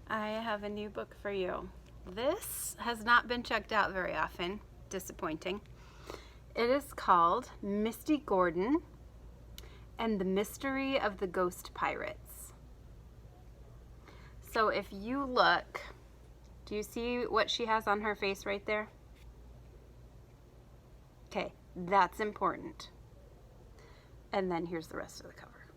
I have a new book for you. This has not been checked out very often. Disappointing. It is called Misty Gordon and the Mystery of the Ghost Pirates. So if you look, do you see what she has on her face right there? Okay, that's important. And then here's the rest of the cover.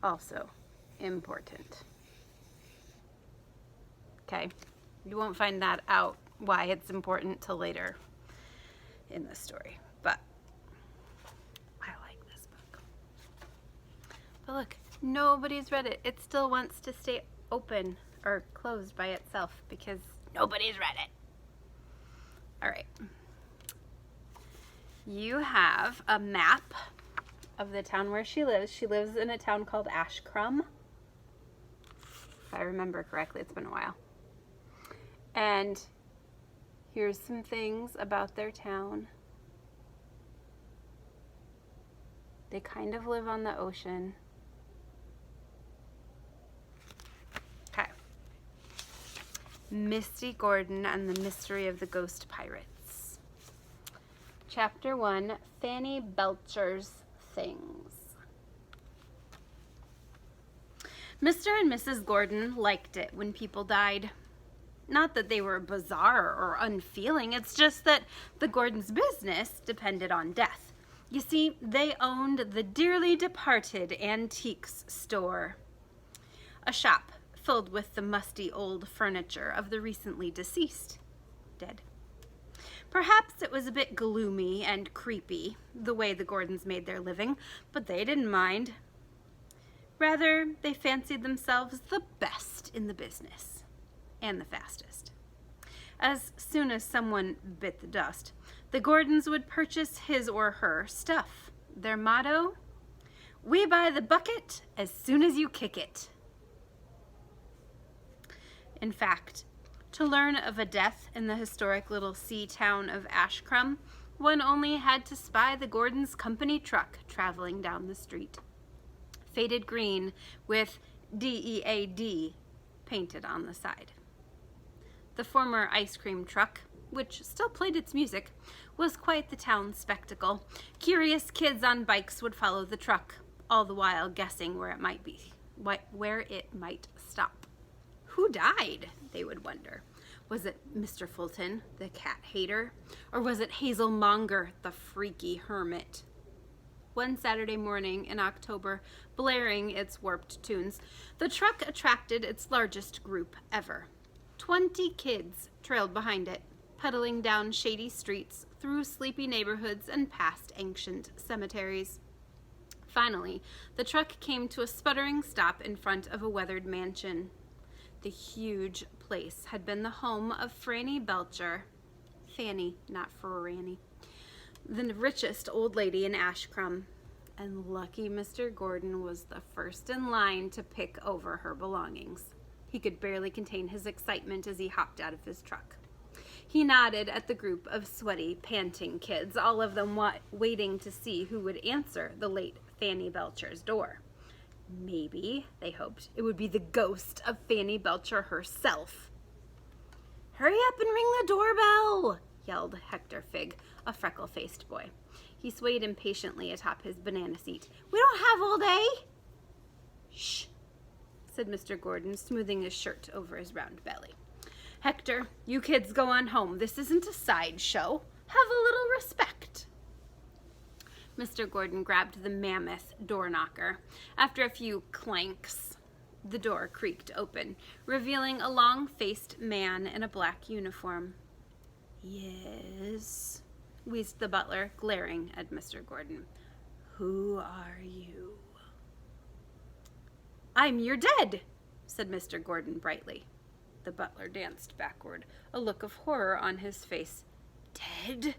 Also important. Okay, you won't find that out why it's important till later in the story, but I like this book. But look, nobody's read it. It still wants to stay open or closed by itself because nobody's read it. All right. You have a map of the town where she lives. She lives in a town called Ashcrum. If I remember correctly, it's been a while. And here's some things about their town. They kind of live on the ocean. Okay. Misty Gordon and the Mystery of the Ghost Pirates. Chapter 1, Fanny Belcher's Things. Mr. and Mrs. Gordon liked it when people died. Not that they were bizarre or unfeeling, it's just that the Gordons' business depended on death. You see, they owned the dearly departed antiques store, a shop filled with the musty old furniture of the recently deceased, dead. Perhaps it was a bit gloomy and creepy, the way the Gordons made their living, but they didn't mind. Rather, they fancied themselves the best in the business. And the fastest. As soon as someone bit the dust, the Gordons would purchase his or her stuff. Their motto, "We buy the bucket as soon as you kick it." In fact, to learn of a death in the historic little sea town of Ashcrum, one only had to spy the Gordons' company truck traveling down the street. Faded green with DEAD painted on the side. The former ice cream truck, which still played its music, was quite the town spectacle. Curious kids on bikes would follow the truck, all the while guessing where it might be, where it might stop. Who died, they would wonder. Was it Mr. Fulton, the cat hater, or was it Hazel Monger, the freaky hermit? One Saturday morning in October, blaring its warped tunes, the truck attracted its largest group ever. 20 kids trailed behind it, pedaling down shady streets, through sleepy neighborhoods, and past ancient cemeteries. Finally, the truck came to a sputtering stop in front of a weathered mansion. The huge place had been the home of Franny Belcher. Fanny, not Franny. The richest old lady in Ashcrum. And lucky Mr. Gordon was the first in line to pick over her belongings. He could barely contain his excitement as he hopped out of his truck. He nodded at the group of sweaty, panting kids, all of them waiting to see who would answer the late Fanny Belcher's door. Maybe, they hoped, it would be the ghost of Fanny Belcher herself. "Hurry up and ring the doorbell," yelled Hector Figg, a freckle-faced boy. He swayed impatiently atop his banana seat. "We don't have all day." "Shh," said Mr. Gordon, smoothing his shirt over his round belly. "Hector, you kids go on home. This isn't a sideshow. Have a little respect." Mr. Gordon grabbed the mammoth door knocker. After a few clanks, the door creaked open, revealing a long-faced man in a black uniform. "Yes," wheezed the butler, glaring at Mr. Gordon. "Who are you?" "I'm your dead," said Mr. Gordon brightly. The butler danced backward, a look of horror on his face. "Dead?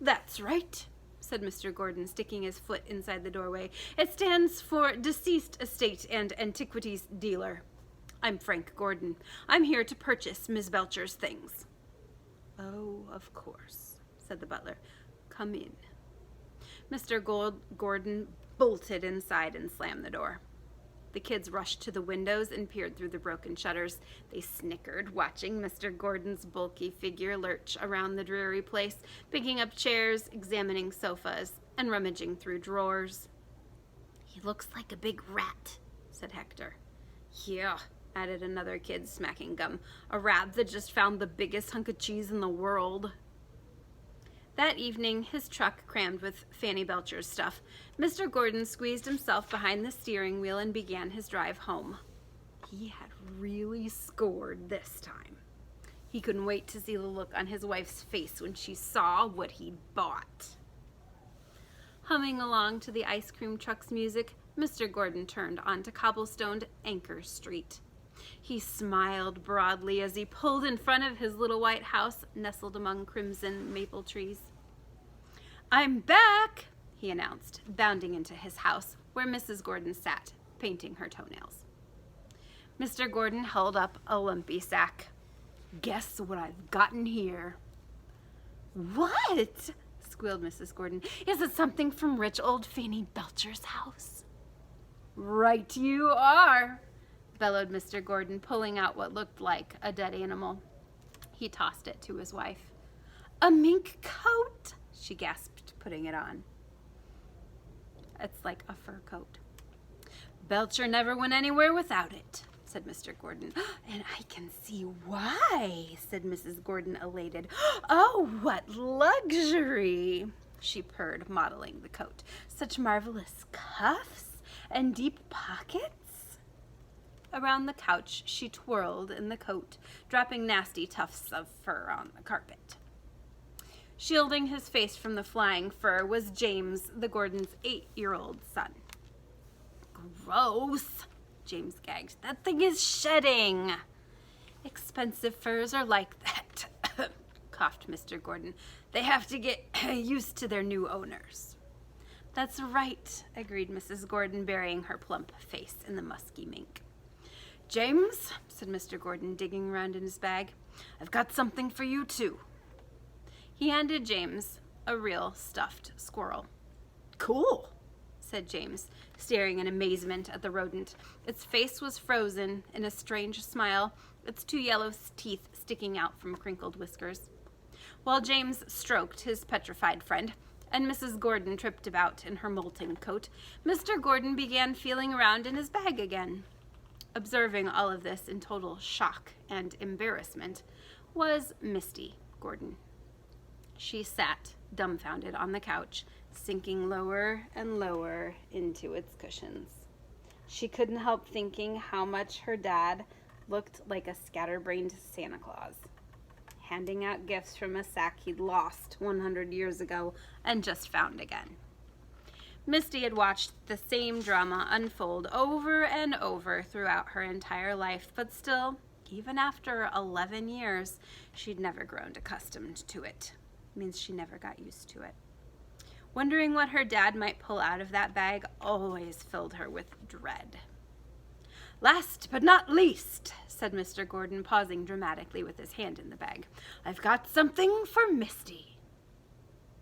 That's right," said Mr. Gordon, sticking his foot inside the doorway. "It stands for Deceased Estate and Antiquities Dealer. I'm Frank Gordon. I'm here to purchase Miss Belcher's things." "Oh, of course," said the butler. "Come in." Mr. Gordon bolted inside and slammed the door. The kids rushed to the windows and peered through the broken shutters. They snickered, watching Mr. Gordon's bulky figure lurch around the dreary place, picking up chairs, examining sofas, and rummaging through drawers. "He looks like a big rat," said Hector. "Yeah," added another kid, smacking gum. "A rat that just found the biggest hunk of cheese in the world." That evening, his truck crammed with Fanny Belcher's stuff, Mr. Gordon squeezed himself behind the steering wheel and began his drive home. He had really scored this time. He couldn't wait to see the look on his wife's face when she saw what he'd bought. Humming along to the ice cream truck's music, Mr. Gordon turned onto cobblestoned Anchor Street. He smiled broadly as he pulled in front of his little white house nestled among crimson maple trees. "I'm back," he announced, bounding into his house, where Mrs. Gordon sat, painting her toenails. Mr. Gordon held up a lumpy sack. "Guess what I've gotten here." "What?" squealed Mrs. Gordon. "Is it something from rich old Fanny Belcher's house?" "Right you are," bellowed Mr. Gordon, pulling out what looked like a dead animal. He tossed it to his wife. "A mink coat?" she gasped, putting it on. "It's like a fur coat." "Belcher never went anywhere without it," said Mr. Gordon. "And I can see why," said Mrs. Gordon, elated. "Oh, what luxury," she purred, modeling the coat. "Such marvelous cuffs and deep pockets." Around the couch, she twirled in the coat, dropping nasty tufts of fur on the carpet. Shielding his face from the flying fur was James, the Gordons' 8-year-old son. "Gross," James gagged. "That thing is shedding." "Expensive furs are like that," coughed Mr. Gordon. "They have to get used to their new owners." "That's right," agreed Mrs. Gordon, burying her plump face in the musky mink. "James," said Mr. Gordon, digging around in his bag, "I've got something for you, too." He handed James a real stuffed squirrel. "Cool," said James, staring in amazement at the rodent. Its face was frozen in a strange smile, its 2 yellow teeth sticking out from crinkled whiskers. While James stroked his petrified friend, and Mrs. Gordon tripped about in her molting coat, Mr. Gordon began feeling around in his bag again. Observing all of this in total shock and embarrassment was Misty Gordon. She sat dumbfounded on the couch, sinking lower and lower into its cushions. She couldn't help thinking how much her dad looked like a scatterbrained Santa Claus, handing out gifts from a sack he'd lost 100 years ago and just found again. Misty had watched the same drama unfold over and over throughout her entire life, but still, even after 11 years, she'd never grown accustomed to it. It means she never got used to it. Wondering what her dad might pull out of that bag always filled her with dread. "Last but not least," said Mr. Gordon, pausing dramatically with his hand in the bag, "I've got something for Misty."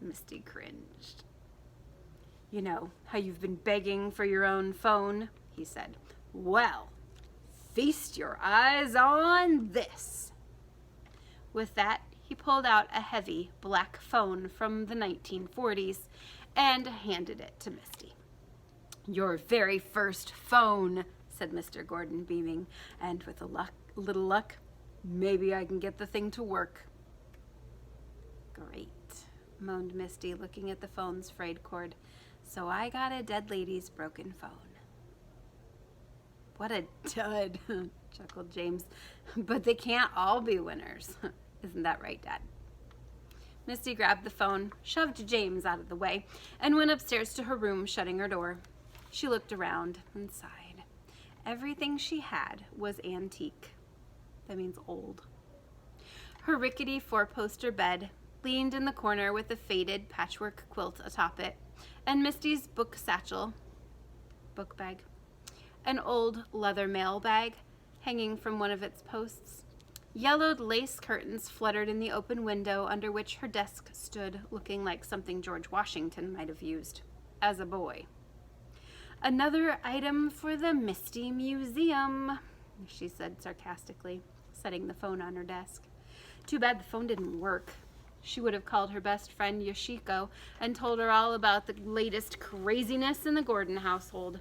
Misty cringed. "You know how you've been begging for your own phone?" he said. "Well, feast your eyes on this." With that, he pulled out a heavy black phone from the 1940s and handed it to Misty. "Your very first phone," said Mr. Gordon, beaming, "and with a little luck, maybe I can get the thing to work." "Great," moaned Misty, looking at the phone's frayed cord. "So I got a dead lady's broken phone." "What a dud," chuckled James. "But they can't all be winners. Isn't that right, Dad?" Misty grabbed the phone, shoved James out of the way, and went upstairs to her room, shutting her door. She looked around and sighed. Everything she had was antique. That means old. Her rickety 4-poster bed leaned in the corner with a faded patchwork quilt atop it, and Misty's book bag, an old leather mail bag hanging from one of its posts. Yellowed lace curtains fluttered in the open window under which her desk stood, looking like something George Washington might have used as a boy. Another item for the Misty Museum, she said sarcastically, setting the phone on her desk. Too bad the phone didn't work. She would have called her best friend Yoshiko and told her all about the latest craziness in the Gordon household.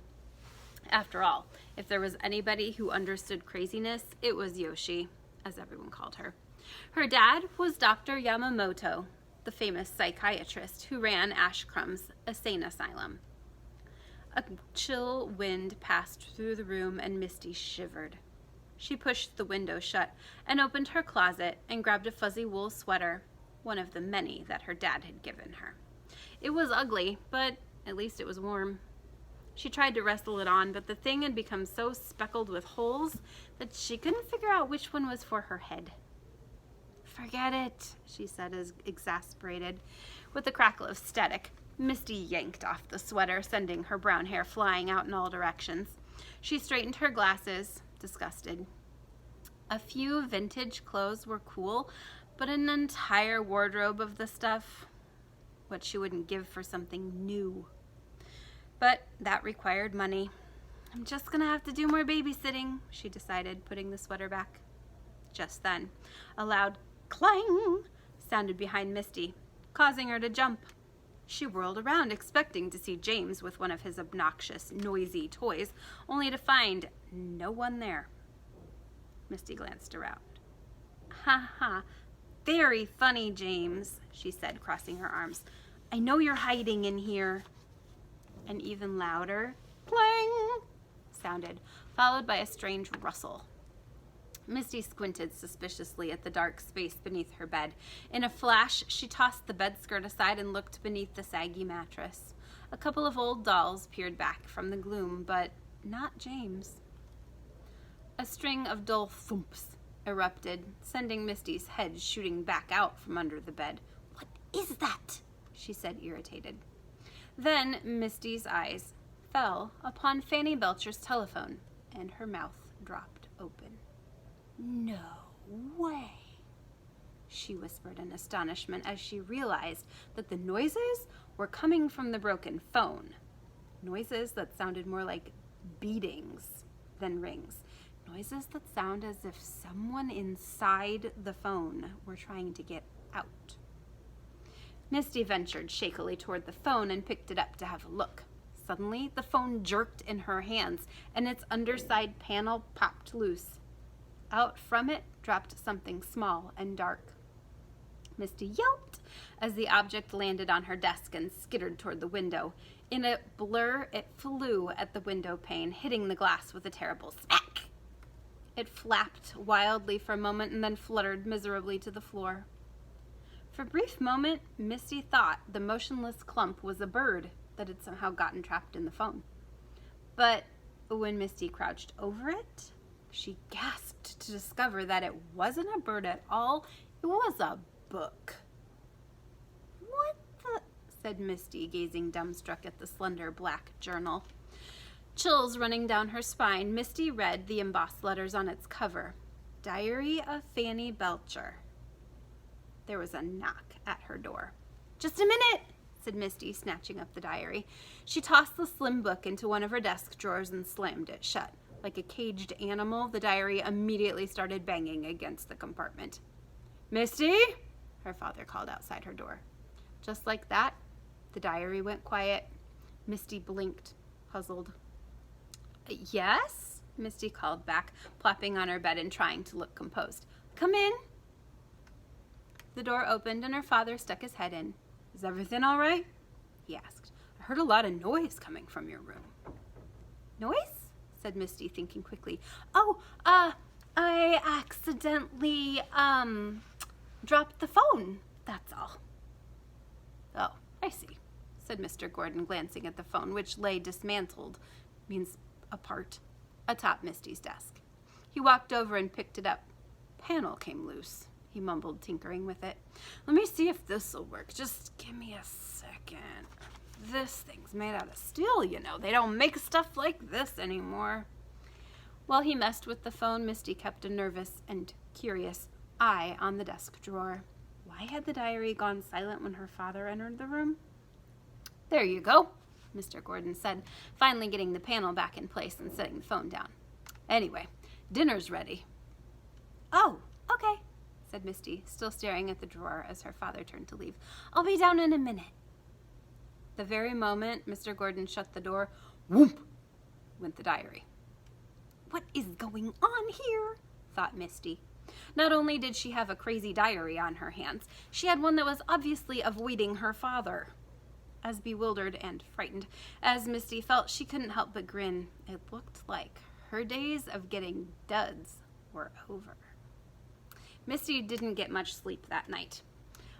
After all, if there was anybody who understood craziness, it was Yoshi, as everyone called her. Her dad was Dr. Yamamoto, the famous psychiatrist who ran Ashcrum's insane asylum. A chill wind passed through the room and Misty shivered. She pushed the window shut and opened her closet and grabbed a fuzzy wool sweater, one of the many that her dad had given her. It was ugly, but at least it was warm. She tried to wrestle it on, but the thing had become so speckled with holes that she couldn't figure out which one was for her head. "Forget it," she said, as exasperated. With a crackle of static, Misty yanked off the sweater, sending her brown hair flying out in all directions. She straightened her glasses, disgusted. A few vintage clothes were cool, but an entire wardrobe of the stuff, what she wouldn't give for something new. But that required money. "I'm just gonna have to do more babysitting," she decided, putting the sweater back. Just then, a loud clang sounded behind Misty, causing her to jump. She whirled around, expecting to see James with one of his obnoxious, noisy toys, only to find no one there. Misty glanced around. "Ha ha, very funny, James," she said, crossing her arms. "I know you're hiding in here." An even louder clang sounded, followed by a strange rustle. Misty squinted suspiciously at the dark space beneath her bed. In a flash, she tossed the bed skirt aside and looked beneath the saggy mattress. A couple of old dolls peered back from the gloom, but not James. A string of dull thumps erupted, sending Misty's head shooting back out from under the bed. "What is that?" she said, irritated. Then Misty's eyes fell upon Fanny Belcher's telephone, and her mouth dropped open. "No way," she whispered in astonishment as she realized that the noises were coming from the broken phone. Noises that sounded more like beatings than rings. Noises that sound as if someone inside the phone were trying to get out. Misty ventured shakily toward the phone and picked it up to have a look. Suddenly, the phone jerked in her hands, and its underside panel popped loose. Out from it dropped something small and dark. Misty yelped as the object landed on her desk and skittered toward the window. In a blur, it flew at the window pane, hitting the glass with a terrible smack. It flapped wildly for a moment and then fluttered miserably to the floor. For a brief moment, Misty thought the motionless clump was a bird that had somehow gotten trapped in the phone. But when Misty crouched over it, she gasped to discover that it wasn't a bird at all. It was a book. "What the?" said Misty, gazing dumbstruck at the slender black journal. Chills running down her spine, Misty read the embossed letters on its cover. "Diary of Fanny Belcher." There was a knock at her door. "Just a minute," said Misty, snatching up the diary. She tossed the slim book into one of her desk drawers and slammed it shut. Like a caged animal, the diary immediately started banging against the compartment. "Misty?" her father called outside her door. Just like that, the diary went quiet. Misty blinked, puzzled. "Yes?" Misty called back, plopping on her bed and trying to look composed. "Come in." The door opened and her father stuck his head in. "Is everything all right?" he asked. "I heard a lot of noise coming from your room." "Noise?" said Misty, thinking quickly. I accidentally, dropped the phone, that's all." "Oh, I see," said Mr. Gordon, glancing at the phone, which lay dismantled, means apart, atop Misty's desk. He walked over and picked it up. "Panel came loose," he mumbled, tinkering with it. "Let me see if this'll work. Just give me a second. This thing's made out of steel, you know. They don't make stuff like this anymore." While he messed with the phone, Misty kept a nervous and curious eye on the desk drawer. Why had the diary gone silent when her father entered the room? "There you go," Mr. Gordon said, finally getting the panel back in place and setting the phone down. Anyway, dinner's ready. Oh, okay, said Misty, still staring at the drawer as her father turned to leave. I'll be down in a minute. The very moment Mr. Gordon shut the door, whoop, went the diary. What is going on here? Thought Misty. Not only did she have a crazy diary on her hands, she had one that was obviously avoiding her father. As bewildered and frightened as Misty felt, she couldn't help but grin. It looked like her days of getting duds were over. Misty didn't get much sleep that night.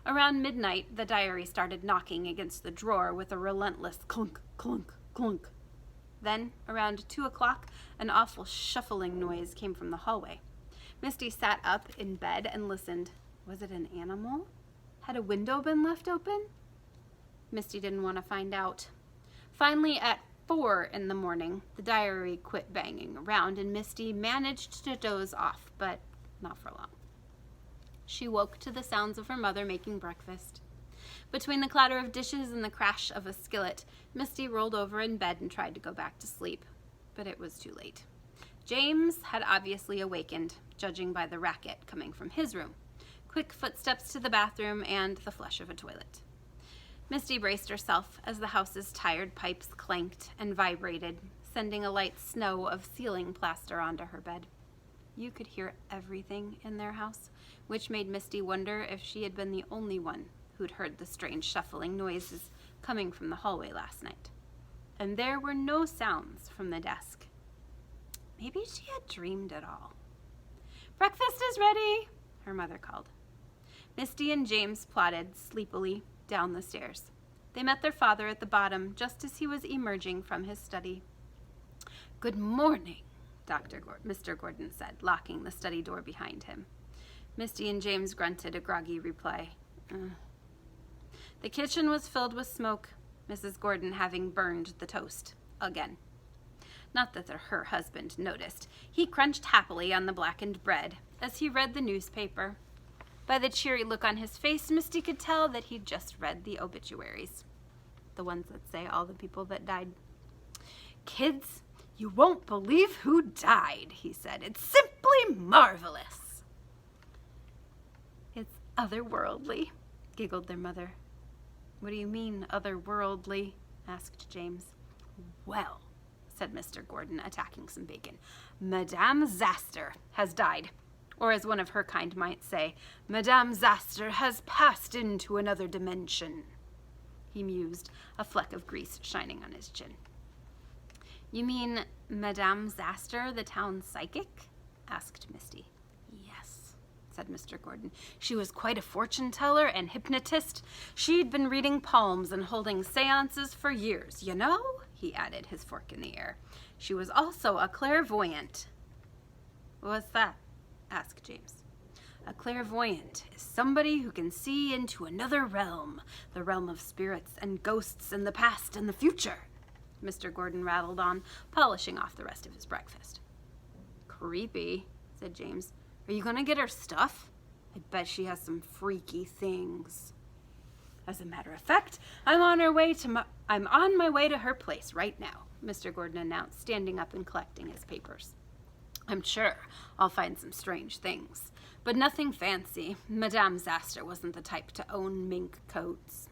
Around midnight, the diary started knocking against the drawer with a relentless clunk, clunk, clunk. Then, around 2 o'clock, an awful shuffling noise came from the hallway. Misty sat up in bed and listened. Was it an animal? Had a window been left open? Misty didn't want to find out. Finally, at 4 in the morning, the diary quit banging around and Misty managed to doze off, but not for long. She woke to the sounds of her mother making breakfast. Between the clatter of dishes and the crash of a skillet, Misty rolled over in bed and tried to go back to sleep, but it was too late. James had obviously awakened, judging by the racket coming from his room. Quick footsteps to the bathroom and the flush of a toilet. Misty braced herself as the house's tired pipes clanked and vibrated, sending a light snow of ceiling plaster onto her bed. You could hear everything in their house, which made Misty wonder if she had been the only one who'd heard the strange shuffling noises coming from the hallway last night. And there were no sounds from the desk. Maybe she had dreamed it all. "Breakfast is ready," her mother called. Misty and James plodded sleepily down the stairs. They met their father at the bottom just as he was emerging from his study. "Good morning," Mr. Gordon said, locking the study door behind him. Misty and James grunted a groggy reply. The kitchen was filled with smoke, Mrs. Gordon having burned the toast again. Not that her husband noticed. He crunched happily on the blackened bread as he read the newspaper. By the cheery look on his face, Misty could tell that he'd just read the obituaries. The ones that say all the people that died. "Kids, you won't believe who died," he said. "It's simply marvelous." "It's otherworldly," giggled their mother. "What do you mean, otherworldly?" asked James. "Well," said Mr. Gordon, attacking some bacon, "Madame Zaster has died. Or as one of her kind might say, Madame Zaster has passed into another dimension." He mused, a fleck of grease shining on his chin. "You mean Madame Zaster, the town psychic?" asked Misty. "Yes," said Mr. Gordon. "She was quite a fortune teller and hypnotist. She'd been reading palms and holding seances for years, you know?" he added, his fork in the air. "She was also a clairvoyant." "What's that?" asked James. "A clairvoyant is somebody who can see into another realm, the realm of spirits and ghosts and the past and the future," Mr. Gordon rattled on, polishing off the rest of his breakfast. "Creepy," said James. "Are you going to get her stuff? I bet she has some freaky things." "As a matter of fact, I'm on my way to her place right now," Mr. Gordon announced, standing up and collecting his papers. "I'm sure I'll find some strange things, but nothing fancy. Madame Zaster wasn't the type to own mink coats."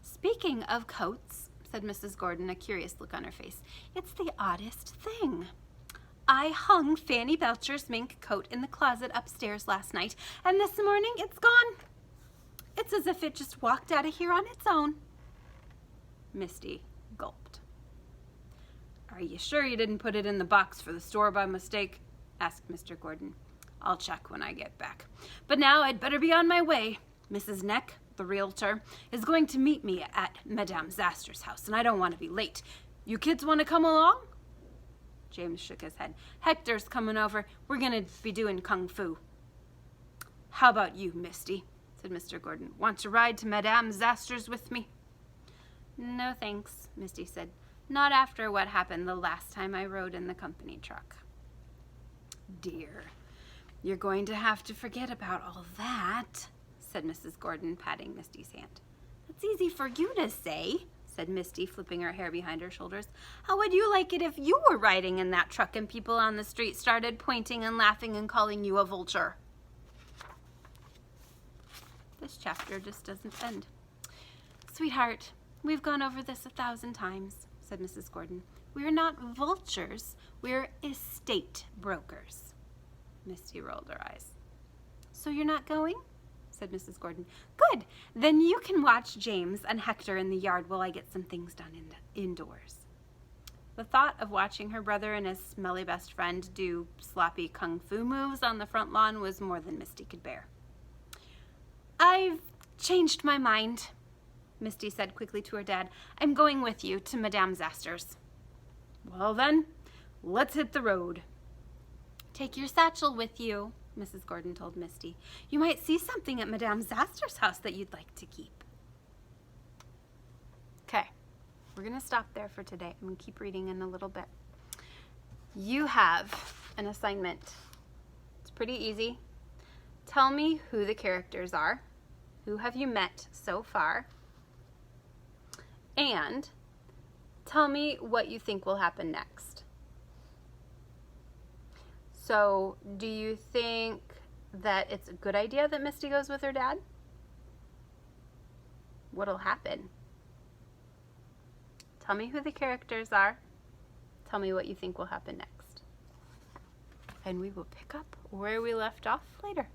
"Speaking of coats," said Mrs. Gordon, a curious look on her face, "it's the oddest thing. I hung Fanny Belcher's mink coat in the closet upstairs last night, and this morning it's gone. It's as if it just walked out of here on its own." Misty gulped. "Are you sure you didn't put it in the box for the store by mistake?" asked Mr. Gordon. "I'll check when I get back. But now I'd better be on my way. Mrs. Neck, the realtor, is going to meet me at Madame Zaster's house, and I don't want to be late. You kids want to come along?" James shook his head. "Hector's coming over. We're going to be doing kung fu." "How about you, Misty?" said Mr. Gordon. "Want to ride to Madame Zaster's with me?" "No, thanks," Misty said. "Not after what happened the last time I rode in the company truck." "Dear, you're going to have to forget about all that," said Mrs. Gordon, patting Misty's hand. "That's easy for you to say," said Misty, flipping her hair behind her shoulders. How would you like it if you were riding in that truck and people on the street started pointing and laughing and calling you a vulture? This chapter just doesn't end. Sweetheart, we've gone over this 1,000 times, said Mrs. Gordon. We're not vultures, we're estate brokers. Misty rolled her eyes. So you're not going? Said Mrs. Gordon. Good, then you can watch James and Hector in the yard while I get some things done indoors. The thought of watching her brother and his smelly best friend do sloppy kung fu moves on the front lawn was more than Misty could bear. I've changed my mind, Misty said quickly to her dad. I'm going with you to Madame Zaster's. Well then, let's hit the road. Take your satchel with you, Mrs. Gordon told Misty. You might see something at Madame Zaster's house that you'd like to keep. Okay, we're going to stop there for today. I'm going to keep reading in a little bit. You have an assignment. It's pretty easy. Tell me who the characters are. Who have you met so far? And tell me what you think will happen next. So, do you think that it's a good idea that Misty goes with her dad? What'll happen? Tell me who the characters are. Tell me what you think will happen next. And we will pick up where we left off later.